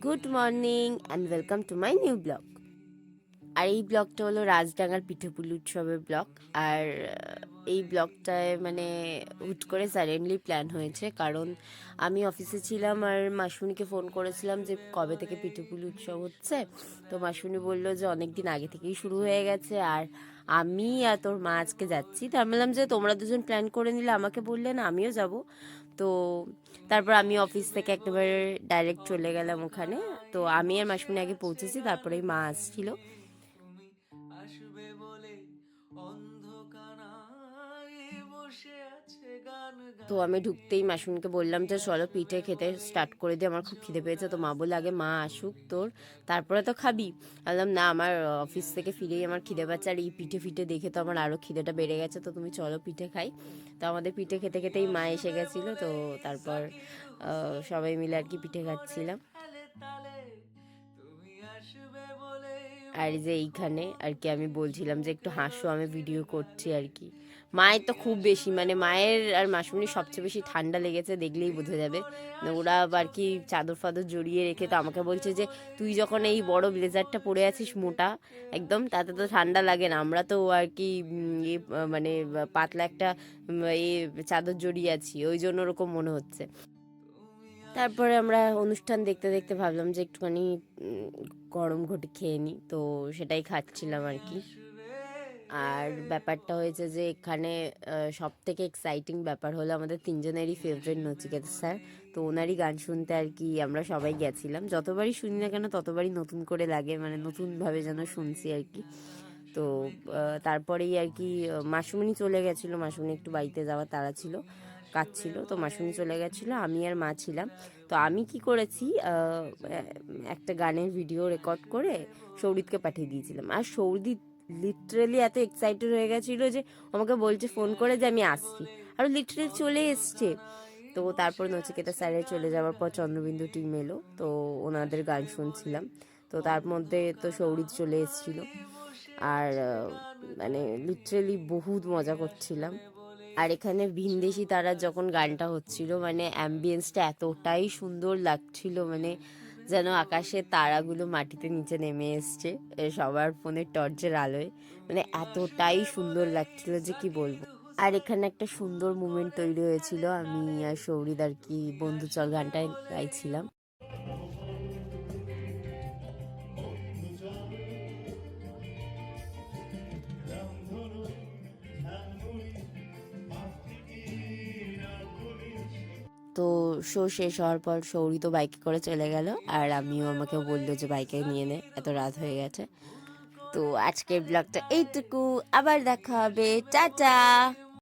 Good morning and welcome to my new blog. আর এই ব্লগটা হলো রাজডাঙ্গার পিঠেপুলি উৎসবের ব্লগ। আর এই ব্লগটায় মানে হুট করে সাডেনলি প্ল্যান হয়েছে, কারণ আমি অফিসে ছিলাম আর মাসুনিকে ফোন করেছিলাম যে কবে থেকে পিঠেপুলি উৎসব হচ্ছে। তো মাসুনি বললো যে অনেক দিন আগে থেকেই শুরু হয়ে গেছে, আর আমি আর তোর মা আজকে যাচ্ছি। তো আমি বললাম যে তোমরা দুজন প্ল্যান করে নিলে আমাকে বললে না, আমিও যাব। তো তারপর আমি অফিস থেকে একেবারে ডাইরেক্ট চলে গেলাম ওখানে। তো আমি আর মাসুনি আগে পৌঁছেছি, তারপরেই মা আসছিল। তো আমি ঢুকতেই মাসুনকে বললাম যে চলো পিঠে খেতে স্টার্ট করে দিই, আমার খুব খিদে পেয়েছে। তো মা বলে আগে মা আসুক তোর, তারপরে তো খাবি। বললাম না, আমার অফিস থেকে ফিরেই আমার খিদে পাচ্ছে, আর এই পিঠে ফিঠে দেখে তো আমার আরও খিদেটা বেড়ে গেছে। তো তুমি চলো পিঠে খাই। তো আমাদের পিঠে খেতে খেতেই মা এসে গেছিলো। তো তারপর সবাই মিলে আর কি পিঠে খাচ্ছিলাম। আর যে এইখানে আর কি আমি বলছিলাম যে একটু হাসো, আমি ভিডিও করছি আর কি। মায়ের তো খুব বেশি, মানে মায়ের আর মাসুমির সবচেয়ে বেশি ঠান্ডা লেগেছে, দেখলেই বোঝা যাবে। ওরা আর কি চাদর ফাদর জড়িয়ে রেখে তো আমাকে বলছে যে তুই যখন এই বড় ব্লেজারটা পরে আছিস মোটা একদম, তাতে তো ঠান্ডা লাগে না, আমরা তো আর কি মানে পাতলা একটা চাদর জড়িয়ে আছি, ওই জন্য ওরকম মনে হচ্ছে। তারপরে আমরা অনুষ্ঠান দেখতে দেখতে ভাবলাম যে একটুখানি গরম ঘটি খেয়ে নিই, তো সেটাই খাচ্ছিলাম আর কি। আর ব্যাপারটা হয়েছে যে এখানে সব থেকে এক্সাইটিং ব্যাপার হলো আমাদের তিনজনেরই ফেভারিট নচিকেতা স্যার। তো ওনারই গান শুনতে আর কি আমরা সবাই গেছিলাম। যতবারই শুনি না কেন ততবারই নতুন করে লাগে, মানে নতুনভাবে যেন শুনছি আর কি। তো তারপরেই আর কি মাসুমনি চলে গেছিলো, মাসুমনি একটু বাড়িতে যাওয়ার তাড়া ছিল, কাজ ছিল। তো মাসুমনি চলে গেছিলো, আমি আর মা ছিলাম। তো আমি কি করেছি, একটা গানের ভিডিও রেকর্ড করে সৌরিতকে পাঠিয়ে দিয়েছিলাম। আর সৌরিত লিটারেলি এত এক্সাইটেড হয়ে গেছিলো যে আমাকে বলছে ফোন করে যে আমি আসছি, আর লিটারেলি চলে এসছে। তো তারপর নচিকেতা স্যারের চলে যাওয়ার পর চন্দ্রবিন্দু টিম এলো, তো ওনাদের গান শুনছিলাম। তো তার মধ্যে তো সৌরিত চলে এসেছিলো, আর মানে লিটারেলি বহুত মজা করছিলাম। আর এখানে ভিনদেশি তারা যখন গানটা হচ্ছিল, মানে অ্যাম্বিয়েন্সটা এতটাই সুন্দর লাগছিল, মানে যেন আকাশের তারাগুলো মাটিতে নিচে নেমে এসছে সবার ফোনের টর্চের আলোয়, মানে এতটাই সুন্দর লাগছিল যে কি বলবো। আর এখানে একটা সুন্দর মুমেন্ট তৈরি হয়েছিল, আমি আর সৌরিদ আর কি বন্ধু চল গানটায় গাইছিলাম। তো শো শেষ হওয়ার পর সৌরি তো বাইকে করে চলে গেল, আর আমিও, আমাকে বললো যে বাইকে নিয়ে নে, এত রাত হয়ে গেছে। তো আজকের ব্লগটা এইটুকু, আবার দেখা হবে, টাটা।